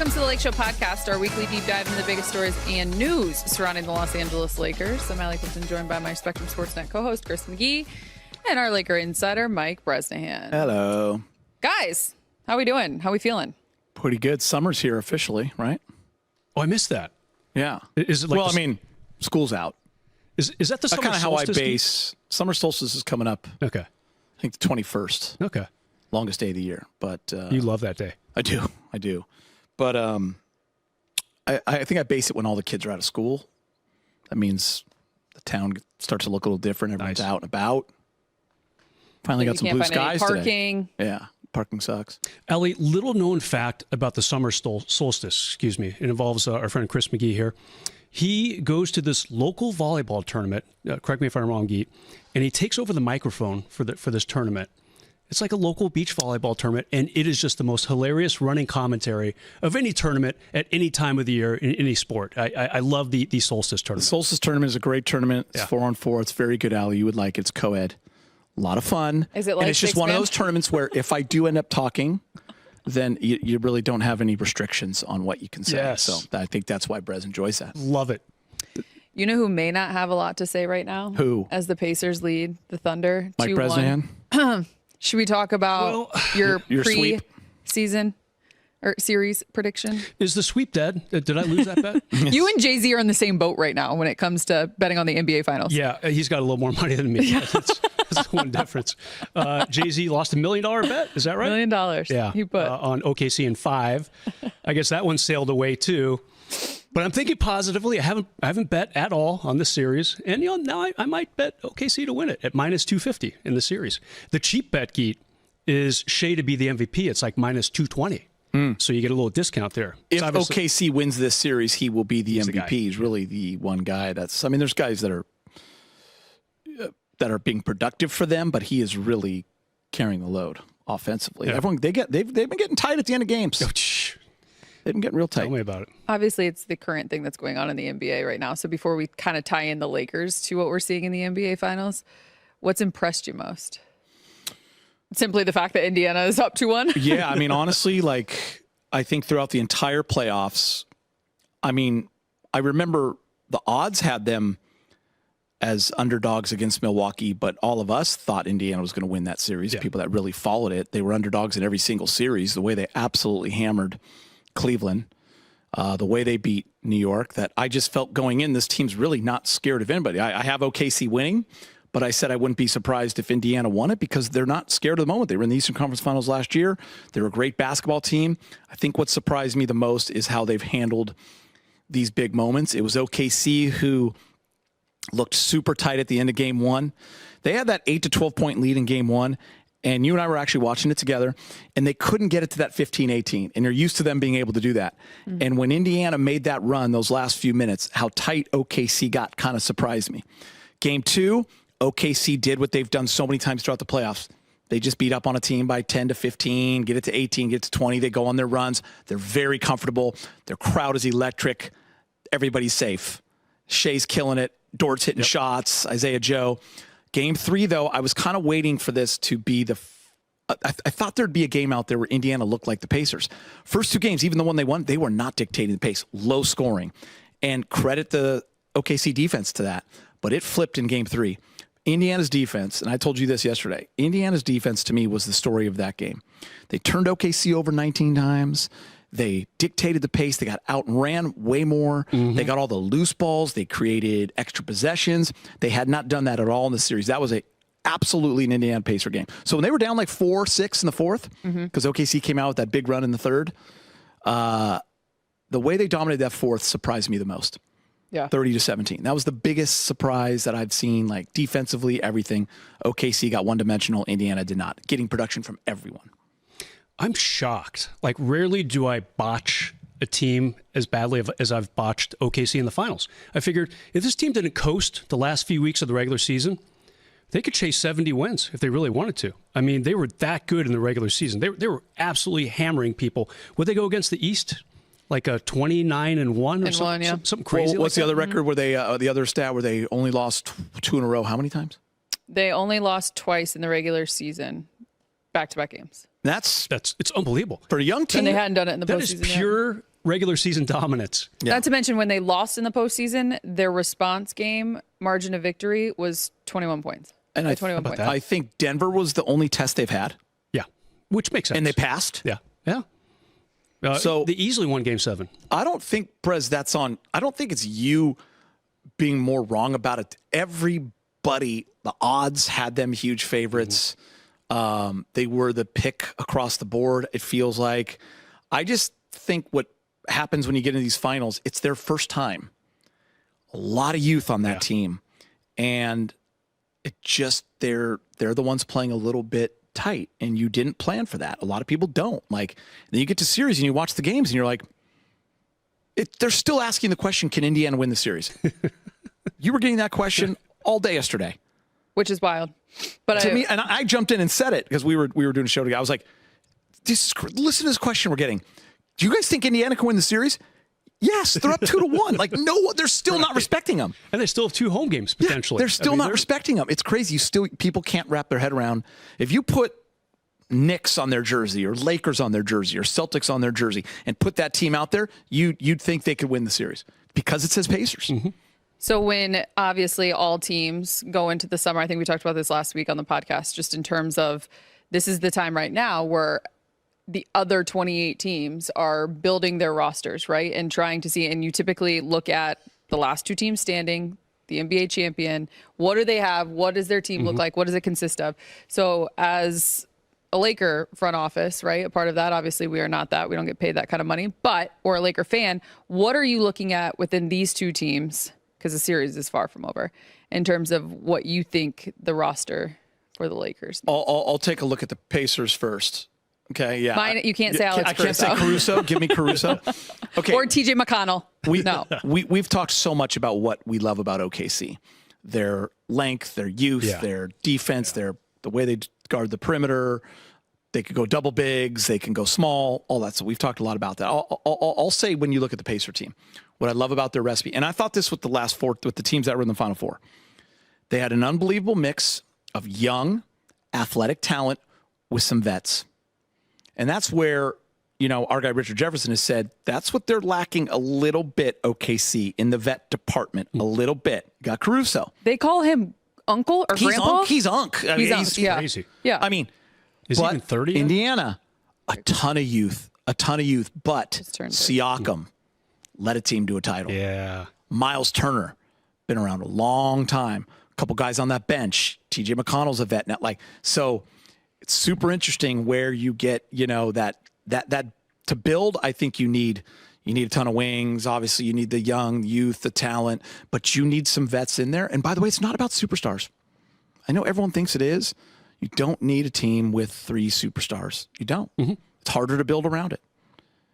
Welcome to the Lakeshow podcast, our weekly deep dive into the biggest stories and news surrounding the Los Angeles Lakers. I'm Allie Clifton, joined by my Spectrum SportsNet co-host, Chris McGee, and our Laker insider, Mike Bresnahan. Hello. Guys, how we doing? How we feeling? Pretty good. Summer's here officially, right? Oh, I missed that. Yeah. Is it like well, I mean, school's out. Is that the That's summer kind of how I solstice? base. Summer solstice is coming up. Okay. I think the 21st. Okay. Longest day of the year. But You love that day. I do. But I think I base it when all the kids are out of school. That means the town starts to look a little different. Everyone's out and about. Finally got some blue skies parking. today. Yeah, parking sucks. Allie, little known fact about the summer solstice, It involves our friend Chris McGee here. He goes to this local volleyball tournament, correct me if I'm wrong, Geet, and he takes over the microphone for this tournament. It's like a local beach volleyball tournament, and it is just the most hilarious running commentary of any tournament at any time of the year in any sport. I love the solstice tournament. The solstice tournament is a great tournament. It's Yeah. 4-on-4. It's very good, Allie. You would like it. It's co-ed. A lot of fun. Is it like and it's just one of those tournaments where if I do end up talking, then you really don't have any restrictions on what you can say. Yes. So I think that's why Brez enjoys that. Love it. You know who may not have a lot to say right now? Who? As the Pacers lead the Thunder. Mike 2-1. Bresnahan? Should we talk about your sweep? pre-season or series prediction? Is the sweep dead? Did I lose that bet? You and Jay-Z are in the same boat right now when it comes to betting on the NBA Finals. Yeah, he's got a little more money than me. That's one difference. Jay-Z lost $1 million bet. Is that right? $1 million. Yeah, He put on OKC in 5. I guess that one sailed away too. But I'm thinking positively. I haven't bet at all on this series, and now I might bet OKC to win it at minus 250 in the series. The cheap bet, Geet, is Shea to be the MVP. It's like minus 220. So you get a little discount there. If OKC wins this series, he will be the MVP. He's really the one guy there's guys that are being productive for them, but he is really carrying the load offensively. Yeah. They've been getting tight at the end of games. They've been getting real tight. Tell me about it. obviously it's the current thing that's going on in the NBA right now. So before we kind of tie in the Lakers to what we're seeing in the NBA Finals, what's impressed you most? Simply the fact that Indiana is up 2-1? Yeah, I mean, honestly, I think throughout the entire playoffs, I remember the odds had them as underdogs against Milwaukee, but all of us thought Indiana was going to win that series. Yeah. People that really followed it, they were underdogs in every single series. The way they absolutely hammered Cleveland, the way they beat New York, that I just felt going in, this team's really not scared of anybody. I have OKC winning, but I said I wouldn't be surprised if Indiana won it because they're not scared of the moment. They were in the Eastern Conference Finals last year. They're a great basketball team. I think what surprised me the most is how they've handled these big moments. It was OKC who looked super tight at the end of game one. They had that 8 to 12 point lead in game one, and you and I were actually watching it together, and they couldn't get it to that 15-18, and you're used to them being able to do that. Mm-hmm. And when Indiana made that run those last few minutes, how tight OKC got kind of surprised me. Game two, OKC did what they've done so many times throughout the playoffs. They just beat up on a team by 10 to 15, get it to 18, get it to 20. They go on their runs. They're very comfortable. Their crowd is electric. Everybody's safe. Shea's killing it. Dort's hitting shots. Isaiah Joe. Game three, though, I was kind of waiting for this to be I thought there'd be a game out there where Indiana looked like the Pacers. First two games, even the one they won, they were not dictating the pace. Low scoring. And credit the OKC defense to that. But it flipped in game three. Indiana's defense, and I told you this yesterday, Indiana's defense to me was the story of that game. They turned OKC over 19 times. They dictated the pace. They got out and ran way more. Mm-hmm. They got all the loose balls. They created extra possessions. They had not done that at all in the series. That was absolutely an Indiana Pacer game. So when they were down like 4-6 in the fourth, because OKC came out with that big run in the third, the way they dominated that fourth surprised me the most. Yeah, 30-17. That was the biggest surprise that I've seen, like defensively, everything. OKC got one-dimensional. Indiana did not. Getting production from everyone. I'm shocked. Like, rarely do I botch a team as badly as I've botched OKC in the finals. I figured if this team didn't coast the last few weeks of the regular season, they could chase 70 wins if they really wanted to. I mean, they were that good in the regular season. They were absolutely hammering people. Would they go against the East? Like a 29-1 or something, something crazy. Well, what's the other record where they, the other stat where they only lost two in a row? How many times? They only lost twice in the regular season, back-to-back games. It's unbelievable for a young team. And they hadn't done it in the postseason. That is pure regular season dominance. Yeah. Not to mention when they lost in the postseason, their response game margin of victory was 21 points. And I, 21 points. I think Denver was the only test they've had. Yeah, which makes sense. And they passed. Yeah. So they easily won Game 7. I don't think, Prez, I don't think it's you being more wrong about it. Everybody, the odds had them huge favorites. They were the pick across the board, it feels like. I just think what happens when you get into these finals, it's their first time. A lot of youth on that team. And it just, they're the ones playing a little bit tight, and you didn't plan for that. A lot of people don't. Like, then you get to series and you watch the games and you're like, they're still asking the question, can Indiana win the series? You were getting that question all day yesterday. Which is wild. But to me, and I jumped in and said it because we were doing a show together. I was like, listen to this question we're getting. Do you guys think Indiana can win the series? Yes, they're up 2-1. Like, no, they're still not respecting them. And they still have 2 home games, potentially. Yeah, they're still not respecting them. It's crazy. People can't wrap their head around. If you put Knicks on their jersey or Lakers on their jersey or Celtics on their jersey and put that team out there, you'd think they could win the series because it says Pacers. Mm-hmm. So when obviously all teams go into the summer, I think we talked about this last week on the podcast, just in terms of this is the time right now where the other 28 teams are building their rosters, right? And trying to see, and you typically look at the last 2 teams standing, the NBA champion, what do they have? What does their team look like? What does it consist of? So as a Laker front office, right? A part of that, obviously we are not that. We don't get paid that kind of money, or a Laker fan, what are you looking at within these 2 teams? Because the series is far from over in terms of what you think the roster for the Lakers. I'll take a look at the Pacers first. Okay, yeah. Mine, you can't say Alex Caruso. I can't say Caruso. Give me Caruso. Okay. Or TJ McConnell. We've talked so much about what we love about OKC. Their length, their youth, their defense, the way they guard the perimeter. They could go double bigs. They can go small, all that. So we've talked a lot about that. I'll say when you look at the Pacer team, what I love about their recipe, and I thought this with the last 4, with the teams that were in the Final Four, they had an unbelievable mix of young, athletic talent with some vets. And that's where, our guy Richard Jefferson has said, that's what they're lacking a little bit, OKC, in the vet department, a little bit. Got Caruso. They call him uncle or grandpa? He's Unk. He's crazy. Yeah. I mean, is he even 30 yet? Indiana, a ton of youth, but Siakam led a team to a title. Yeah. Miles Turner, been around a long time. A couple guys on that bench. TJ McConnell's a vet now. So it's super interesting where you get, that to build. I think you need a ton of wings. Obviously, you need the young youth, the talent, but you need some vets in there. And by the way, it's not about superstars. I know everyone thinks it is. You don't need a team with 3 superstars. You don't. Mm-hmm. It's harder to build around it.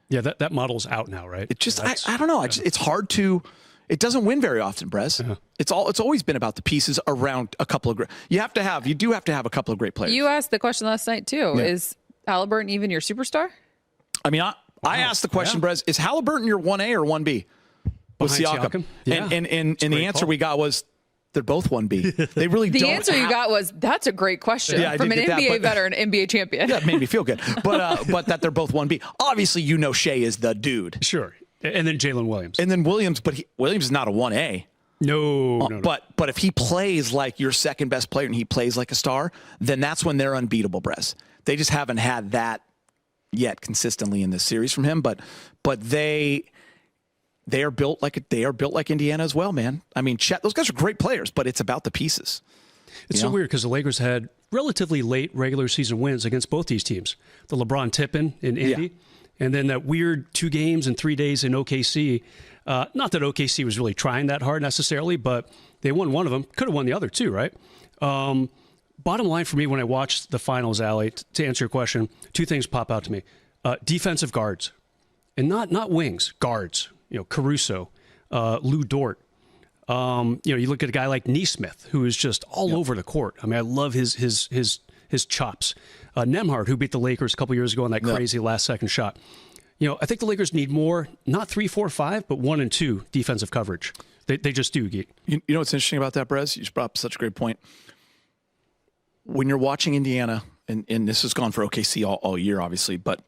Yeah, that model's out now, right? It just, I don't know. It's hard to. It doesn't win very often, Brez. Uh-huh. It's always been about the pieces around a couple of great. You do have to have a couple of great players. You asked the question last night too. Yeah. Is Halliburton even your superstar? I mean, I asked the question, Brez, is Halliburton your 1A or 1B? With Siakam. Yeah. And the answer we got was they're both 1B. They really the don't. The answer you got was, that's a great question from an NBA veteran, NBA champion. That made me feel good. But that they're both 1B. Obviously, Shea is the dude. Sure. And then Jalen Williams. And then Williams, but Williams is not a 1A. No. But if he plays like your second best player and he plays like a star, then that's when they're unbeatable, Brez. They just haven't had that yet consistently in this series from him. But they are built like Indiana as well, man. I mean, Chet, those guys are great players, but it's about the pieces. It's so weird because the Lakers had relatively late regular season wins against both these teams. The LeBron tip-in in Indy, and then that weird 2 games in 3 days in OKC. Not that OKC was really trying that hard necessarily, but they won one of them. Could have won the other 2, right? Bottom line for me when I watched the finals, Allie, to answer your question, 2 things pop out to me. Defensive guards, and not wings, guards. Caruso, Lou Dort. You look at a guy like Nesmith, who is just all over the court. I mean, I love his chops. Nembhard, who beat the Lakers a couple years ago on that crazy last-second shot. I think the Lakers need more, not 3, 4, 5, but 1 and 2 defensive coverage. They just do, Geet. You know what's interesting about that, Brez? You just brought up such a great point. When you're watching Indiana, and this has gone for OKC all year, obviously, but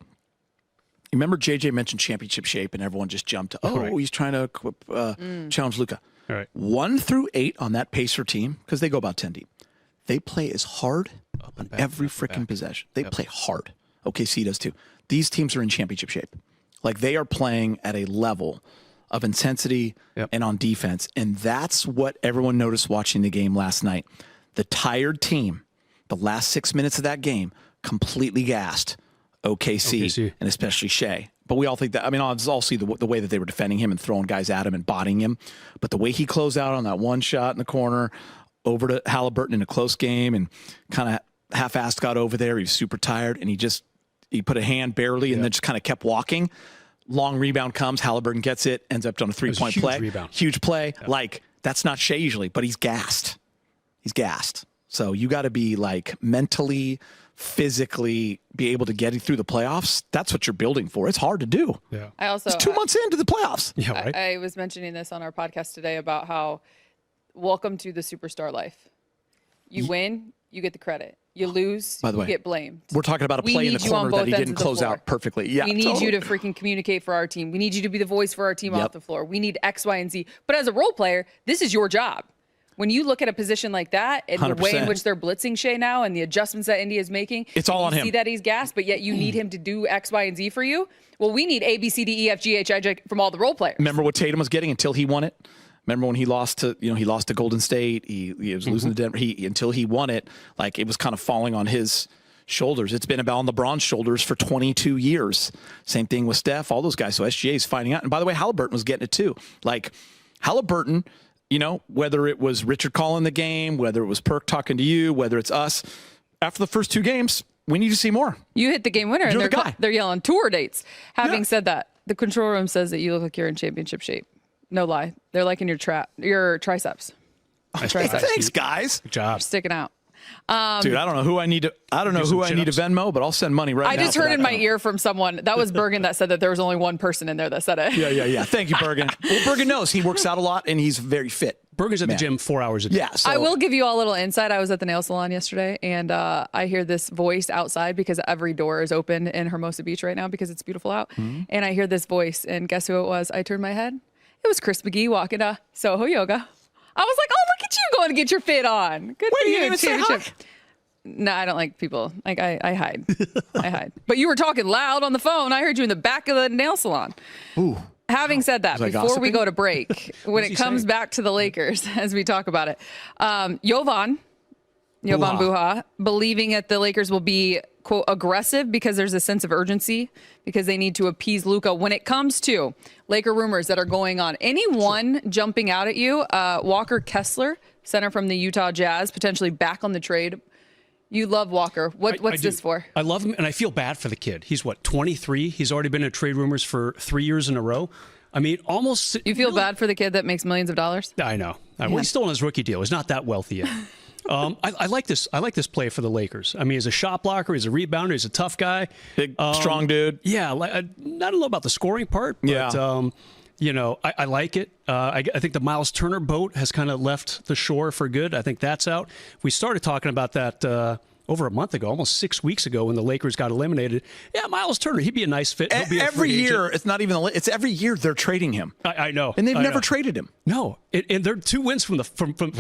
remember JJ mentioned championship shape, and everyone just jumped to, he's trying to challenge Luka. All right. 1 through 8 on that Pacer team, because they go about 10 deep. They play as hard on every freaking possession. They play hard. OKC does too. These teams are in championship shape. Like, they are playing at a level of intensity and on defense. And that's what everyone noticed watching the game last night. The tired team, the last 6 minutes of that game, completely gassed OKC. And especially Shea. But we all think that, I mean, I'll see the way that they were defending him and throwing guys at him and bodying him. But the way he closed out on that one shot in the corner, over to Halliburton in a close game, and kind of half-assed got over there. He was super tired, and he put a hand barely and then just kind of kept walking. Long rebound comes, Halliburton gets it, ends up on a three-point play. Rebound. Huge play. Yeah. Like, that's not Shea usually, but he's gassed. He's gassed. So you got to be like mentally, physically be able to get through the playoffs. That's what you're building for. It's hard to do. Yeah. It's 2 months into the playoffs. Yeah, right. I was mentioning this on our podcast today about how welcome to the superstar life. You win, you get the credit. You lose, by the way, you get blamed. We're talking about a play in the corner that he didn't close out perfectly. Yeah, we need you to freaking communicate for our team. We need you to be the voice for our team off the floor. We need X, Y, and Z. But as a role player, this is your job. When you look at a position like that and 100%. The way in which they're blitzing Shea now and the adjustments that India is making, it's all on him. You see that he's gassed, but yet you need him to do X, Y, and Z for you. Well, we need A, B, C, D, E, F, G, H, I, J from all the role players. Remember what Tatum was getting until he won it? Remember when he lost to Golden State? He was losing to Denver. Until he won it, like, it was kind of falling on his shoulders. It's been about on LeBron's shoulders for 22 years. Same thing with Steph, all those guys. So SGA is finding out. And by the way, Halliburton was getting it too. Like, Halliburton, whether it was Richard calling the game, whether it was Perk talking to you, whether it's us, after the first 2 games, we need to see more. You hit the game winner, You're and they're yelling tour dates. Having said that, the control room says that you look like you're in championship shape. No lie. They're liking your triceps. Thanks, guys. Good job. You're sticking out. Dude, I don't know who I need to Venmo, but I'll send money right now. I just heard in my ear from someone. That was Bergen that said that there was only one person in there that said it. Yeah. Thank you, Bergen. Well, Bergen knows. He works out a lot, and he's very fit. Bergen's at the gym 4 hours a day. Yeah. So. I will give you all a little insight. I was at the nail salon yesterday, and I hear this voice outside because every door is open in Hermosa Beach right now because it's beautiful out. Mm-hmm. And I hear this voice, and guess who it was? I turned my head. It was Chris McGee walking to Soho Yoga. I was like, oh, look at you going to get your fit on. Good for you. You didn't even say hi? No, I don't like people. Like, I hide. I hide. But you were talking loud on the phone. I heard you in the back of the nail salon. Ooh. Having said that, before we go to break, when it comes back to the Lakers, as we talk about it, Jovan Buha, believing that the Lakers will be, quote, aggressive because there's a sense of urgency because they need to appease Luka. When it comes to Laker rumors that are going on, anyone jumping out at you, Walker Kessler, center from the Utah Jazz, potentially back on the trade. You love Walker. What's this for? I love him, and I feel bad for the kid. He's, 23? He's already been in trade rumors for 3 years in a row. I mean, almost... You feel bad for the kid that makes millions of dollars? I know. Well, he's still on his rookie deal. He's not that wealthy yet. I like this. I like this play for the Lakers. I mean, he's a shot blocker. He's a rebounder. He's a tough guy. Big, strong dude. Yeah. I don't know about the scoring part, but, I like it. I think the Miles Turner boat has kind of left the shore for good. I think that's out. We started talking about that over a month ago, almost 6 weeks ago, when the Lakers got eliminated. Yeah, Miles Turner, he'd be a nice fit. He'll be every year. It's not even. It's every year they're trading him. I know, and they've never traded him. No, and they're 2 wins from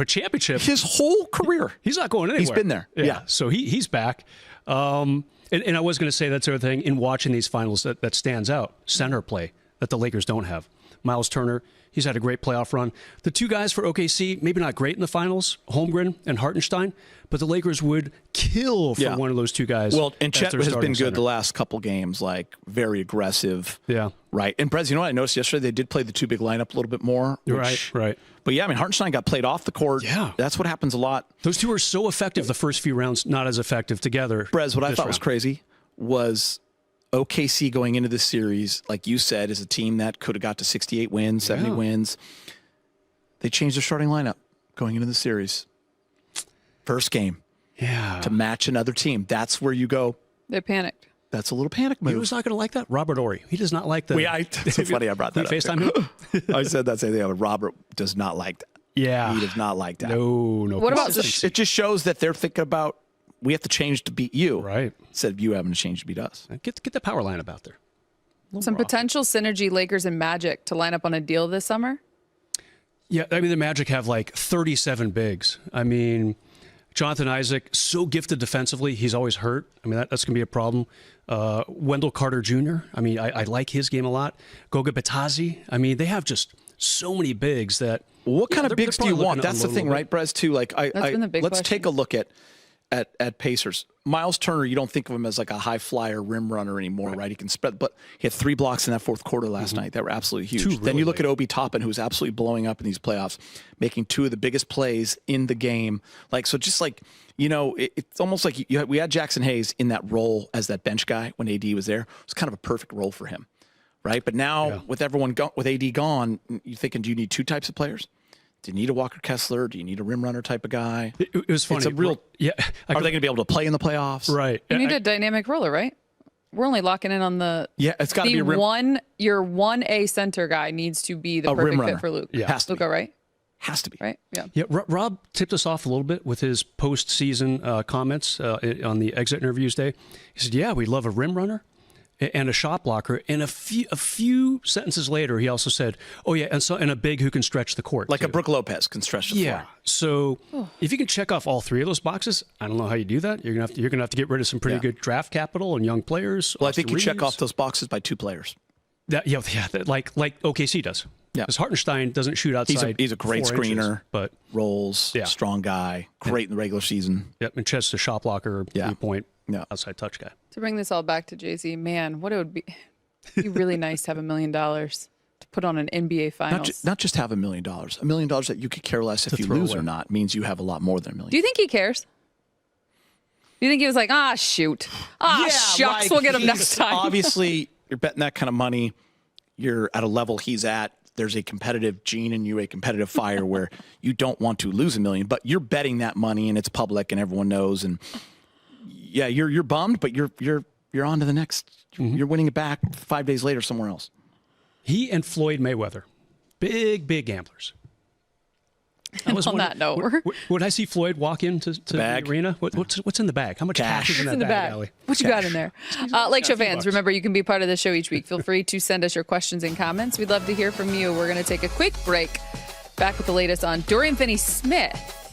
championship. His whole career, he's not going anywhere. He's been there. Yeah. So he's back. And I was going to say that's the other thing in watching these finals that stands out: center play that the Lakers don't have. Miles Turner, he's had a great playoff run. The 2 guys for OKC, maybe not great in the finals, Holmgren and Hartenstein, but the Lakers would kill for one of those 2 guys. Well, and Chet has been good the last couple games, like very aggressive. Yeah. Right. And Brez, you know what I noticed yesterday? They did play the 2 big lineup a little bit more. Right. But yeah, I mean, Hartenstein got played off the court. Yeah. That's what happens a lot. Those 2 are so effective the first few rounds, not as effective together. Brez, what I thought was crazy was OKC going into this series, like you said, is a team that could have got to 68 wins, 70 wins. They changed their starting lineup going into the series. First game. Yeah. To match another team. That's where you go. They panicked. That's a little panic move. He was not going to like that. Robert Horry. He does not like that. It's so funny I brought that up. FaceTime him? I said that same thing. Robert does not like that. Yeah. He does not like that. No. What about it just shows that they're thinking about, we have to change to beat you. Right. Instead of you having to change to beat us. Get the power lineup out there. Some potential synergy, Lakers and Magic, to line up on a deal this summer. Yeah, I mean, the Magic have like 37 bigs. I mean, Jonathan Isaac, so gifted defensively. He's always hurt. I mean, that's going to be a problem. Wendell Carter Jr., I mean, I like his game a lot. Goga Bitadze. I mean, they have just so many bigs that... What kind of bigs do you want? That's the thing, right, Brez, too? Like, been the big let's question. take a look at Pacers. Miles Turner, you don't think of him as like a high flyer rim runner anymore, right? He can spread, but he had 3 blocks in that fourth quarter last night that were absolutely huge. Really Then you look at Obi Toppin, who's absolutely blowing up in these playoffs, making 2 of the biggest plays in the game. Like, so just like, you know, it's almost like we had Jackson Hayes in that role as that bench guy when AD was there. It was kind of a perfect role for him, right? But now with everyone with AD gone, you're thinking, do you need 2 types of players? Do you need a Walker Kessler? Do you need a rim runner type of guy? It was funny. It's a real. Yeah. Are they going to be able to play in the playoffs? Right. You need a dynamic roller, right? We're only locking in on the It's got to be a rim. Your 1A center guy needs to be the rim perfect runner. fit for Luke. Yeah. Has to be. Luka, right? Has to be. Right? Yeah. Yeah, Rob tipped us off a little bit with his post-season comments on the exit interviews day. He said, "Yeah, we love a rim runner and a shot blocker." And a few sentences later, he also said, "Oh yeah, and a big who can stretch the court, Like too." a Brook Lopez can stretch the floor. So if you can check off all 3 of those boxes, I don't know how you do that. You're gonna have to get rid of some pretty good draft capital and young players. Well, I think Austin you check Reeves. off those boxes by 2 players. Like OKC does. Yeah. Because Hartenstein doesn't shoot outside. He's a great 4 inches, screener, but rolls, strong guy, great in the regular season. and Chet's a shot blocker, 3-point outside touch guy. To bring this all back to Jay-Z, man, what it would be really nice to have $1 million to put on an NBA Finals. Not just have $1 million. $1 million that you could care less if you lose or not means you have a lot more than $1 million. Do you think he cares? Do you think he was like, shoot. Shucks, like, we'll get him next time. Obviously, you're betting that kind of money. You're at a level he's at. There's a competitive gene in you, a competitive fire where you don't want to lose $1 million, but you're betting that money and it's public and everyone knows. And yeah, you're bummed, but you're on to the next. You're winning it back 5 days later somewhere else. He and Floyd Mayweather, big gamblers. On that note, would I see Floyd walk into the arena? What's in the bag? How much cash is in that bag, Allie? What you got in there? Lakeshow fans, remember you can be part of the show each week. Feel free to send us your questions and comments. We'd love to hear from you. We're going to take a quick break. Back with the latest on Dorian Finney-Smith.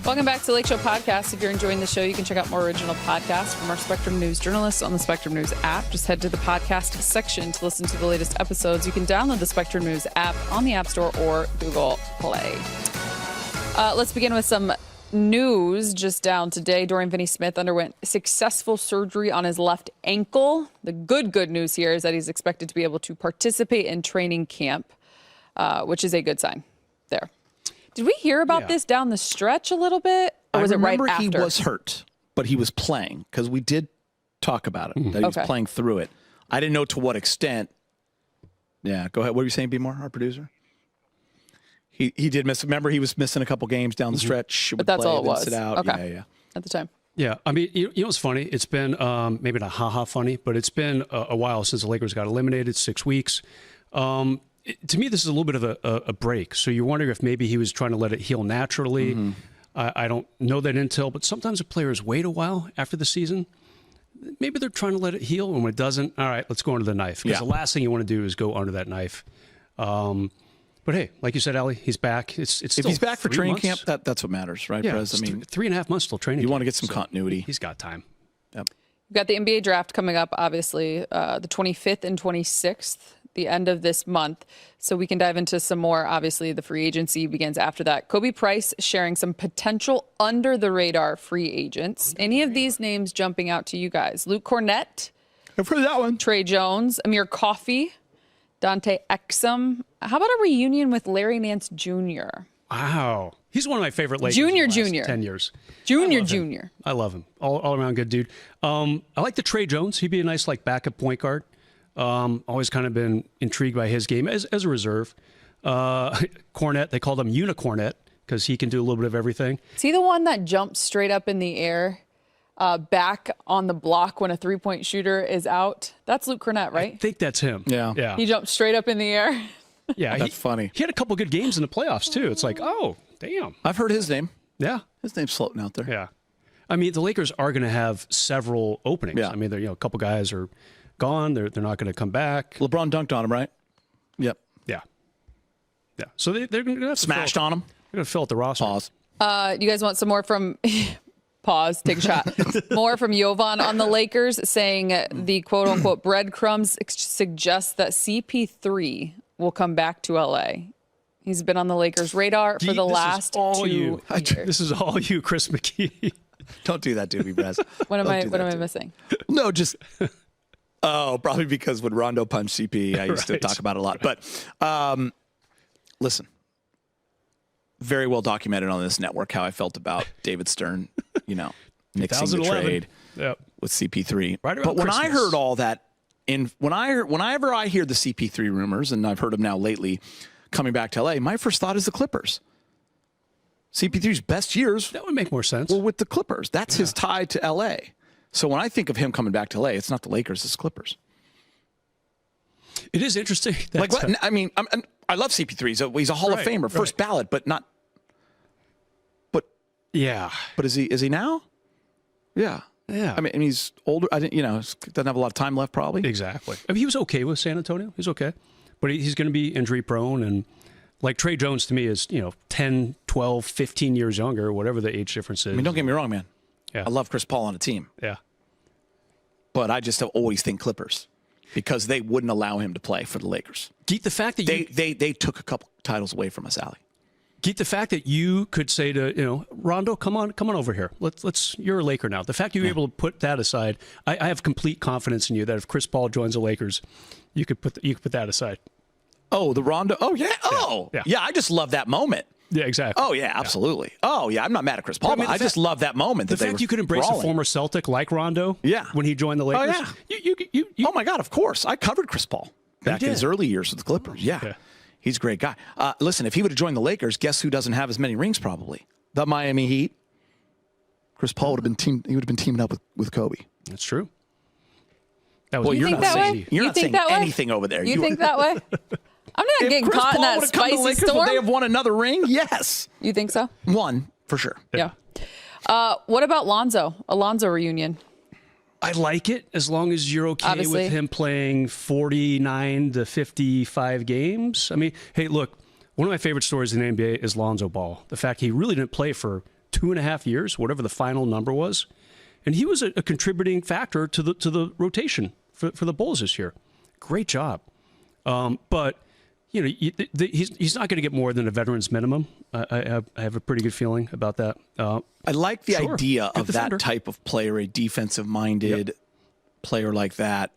Welcome back to Lakeshow Podcast. If you're enjoying the show, you can check out more original podcasts from our Spectrum News journalists on the Spectrum News app. Just head to the podcast section to listen to the latest episodes. You can download the Spectrum News app on the App Store or Google Play. Let's begin with some news just down today. Dorian Finney-Smith underwent successful surgery on his left ankle. The good news here is that he's expected to be able to participate in training camp, which is a good sign there. Did we hear about this down the stretch a little bit? Or was it right after? I remember he was hurt, but he was playing because we did talk about it, that he was playing through it. I didn't know to what extent. Yeah, go ahead. What were you saying, B-More, our producer? He did miss. Remember, he was missing a couple games down the stretch. But that's all it was. Sit out. Okay. Yeah. At the time. Yeah, I mean, you know what's funny? It's been maybe not funny, but it's been a while since the Lakers got eliminated, 6 weeks. To me, this is a little bit of a break. So you're wondering if maybe he was trying to let it heal naturally. I don't know that intel, but sometimes the players wait a while after the season. Maybe they're trying to let it heal, and when it doesn't, all right, let's go under the knife. Because the last thing you want to do is go under that knife. But hey, like you said, Allie, he's back. It's if he's back for training camp, that's what matters, right, yeah, Perez? I mean, 3.5 months till training. You camp, want to get some continuity. He's got time. Yep. We've got the NBA draft coming up, obviously, the 25th and 26th. The end of this month. So we can dive into some more. Obviously, the free agency begins after that. Kobe Price sharing some potential under the radar free agents. Any of these names jumping out to you guys? Luke Cornett. I've heard that one. Trey Jones, Amir Coffey, Dante Exum. How about a reunion with Larry Nance Jr.? Wow. He's one of my favorite Lakers Junior. 10 years. Junior. I love him. All around good dude. I like the Trey Jones. He'd be a nice backup point guard. Always kind of been intrigued by his game as a reserve. Cornette, they called him Unicornet because he can do a little bit of everything. Is he the one that jumps straight up in the air, back on the block when a three-point shooter is out? That's Luke Cornett, right? I think that's him. Yeah. He jumps straight up in the air. Yeah, that's funny. He had a couple good games in the playoffs too. It's like, oh, damn. I've heard his name. Yeah. His name's floating out there. Yeah. I mean, the Lakers are going to have several openings. Yeah. I mean, a couple guys are gone. They're not going to come back. LeBron dunked on him, right? Yep. Yeah. So they're going to have to Smashed on him. They're going to fill out the roster. Pause. You guys want some more from pause, take a shot. More from Jovan on the Lakers saying the quote unquote breadcrumbs suggest that CP3 will come back to LA. He's been on the Lakers radar for the last 2 years. This is all you, Chris McGee. Don't do that to me, Brez. What am I missing? No, just probably because when Rondo punched CP, I used to talk about it a lot. But listen, very well documented on this network how I felt about David Stern, mixing the trade with CP3. Right around but when I Christmas. heard all that, whenever I hear the CP3 rumors, and I've heard them now lately, coming back to LA, my first thought is the Clippers. CP3's best years That would make more sense. were with the Clippers. That's his tie to LA. So when I think of him coming back to LA, it's not the Lakers, it's Clippers. It is interesting. Like what? I mean, I love CP3. He's a Hall of Famer, first ballot, but not. Yeah. But is he now? Yeah. Yeah. I mean, he's older. Doesn't have a lot of time left, probably. Exactly. I mean, he was okay with San Antonio. He's okay. But he's going to be injury prone. And like Trey Jones to me is, 10, 12, 15 years younger, whatever the age difference is. I mean, don't get me wrong, man. Yeah. I love Chris Paul on a team, Yeah. but I just always think Clippers because they wouldn't allow him to play for the Lakers. Geet, the fact that They took a couple titles away from us, Allie. Geet, the fact that you could say to, Rondo, come on over here. Let's you're a Laker now. The fact you're able to put that aside, I have complete confidence in you that if Chris Paul joins the Lakers, you could put that aside. Oh, the Rondo. Oh, yeah. Oh, yeah. I just love that moment. Yeah, exactly. Oh, yeah, absolutely. Yeah. Oh, yeah. I'm not mad at Chris Paul. I just love that moment. The fact you could embrace a former Celtic like Rondo when he joined the Lakers. Oh, yeah. Oh, my God, of course. I covered Chris Paul back in his early years with the Clippers. Yeah. He's a great guy. Listen, if he would have joined the Lakers, guess who doesn't have as many rings probably? The Miami Heat. Chris Paul would have been teaming up with Kobe. That's true. That was You think that way? You're You not think saying that way? anything over there. You think that way? I'm not getting Chris caught in Paul that would have come to the spicy Lakers, storm. would they have won another ring? Yes. You think so? One, for sure. Yeah. What about Lonzo? A Lonzo reunion? I like it as long as you're okay Obviously. with him playing 49 to 55 games. I mean, hey, look, one of my favorite stories in the NBA is Lonzo Ball. The fact he really didn't play for 2.5 years, whatever the final number was, and he was a contributing factor to the rotation for the Bulls this year. Great job. But he's not going to get more than a veteran's minimum. I have a pretty good feeling about that. I like the idea of defender. that type of player, a defensive-minded player like that.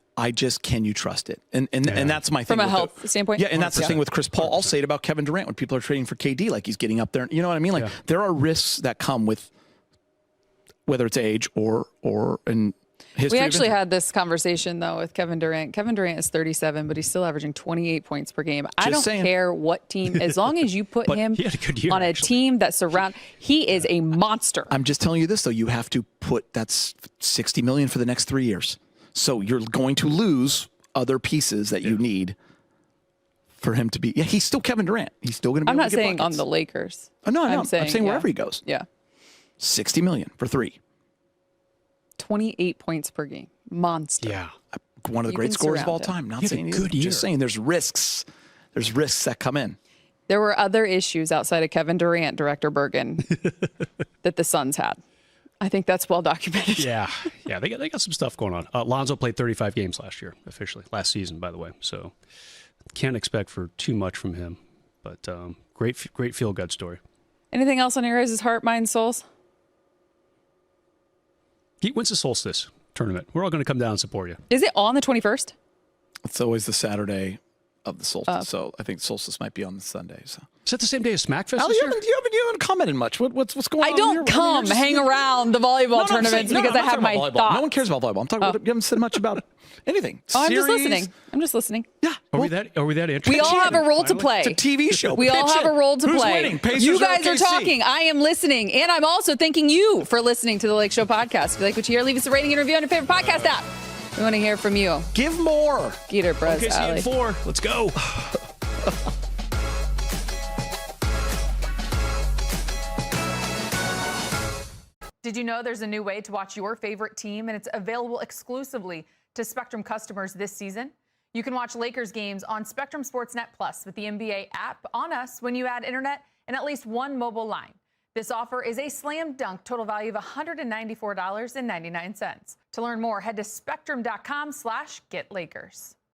Can you trust it? And that's my thing. From a health standpoint? Yeah, and that's the thing with Chris Paul. 100%. I'll say it about Kevin Durant when people are trading for KD, like he's getting up there. You know what I mean? Like there are risks that come with whether it's age or in history. We actually had this conversation, though, with Kevin Durant. Kevin Durant is 37, but he's still averaging 28 points per game. I don't care what team, as long as you put him he had a good year, on a actually. team that he is a monster. I'm just telling you this, though. You have to that's $60 million for the next 3 years. So you're going to lose other pieces that you need for him to be. Yeah, he's still Kevin Durant. He's still going to be I'm able not to get saying buckets. on the Lakers. Oh, no, I'm saying wherever he goes. Yeah. $60 million for 3. 28 points per game. Monster. Yeah. One of the You great can scorers of surround all him. time. Not He had a saying good year. Just saying there's risks. There's risks that come in. There were other issues outside of Kevin Durant, Director Bergen, that the Suns had. I think that's well documented. Yeah, they got some stuff going on. Lonzo played 35 games last season, by the way. So can't expect for too much from him. But great feel good story. Anything else on your guys' heart, mind, souls? When's the Solstice tournament? We're all going to come down and support you. Is it on the 21st? It's always the Saturday of the solstice. So I think solstice might be on the Sunday. So. Is that the same day as Smackfest? Allie, you haven't commented much. What's going on? I don't here? hang around the volleyball tournaments because I have my thoughts. No one cares about volleyball. I'm talking. You haven't said much about anything. I'm Series. just listening. Yeah. Are we that interested? We all have a role to play. It's a TV show. We all have a role to Who's play. winning? Pacers You or guys are OKC? talking. I am listening. And I'm also thanking you for listening to the Lake Show podcast. If you like what you hear, leave us a rating and review on your favorite podcast app. We want to hear from you. Give more. Geeter, Brez, Okay, see you Allie. at 4. Let's go. Did you know there's a new way to watch your favorite team, and it's available exclusively to Spectrum customers this season? You can watch Lakers games on Spectrum SportsNet Plus with the NBA app on us when you add internet and at least one mobile line. This offer is a slam dunk total value of $194.99. To learn more, head to spectrum.com/getlakers.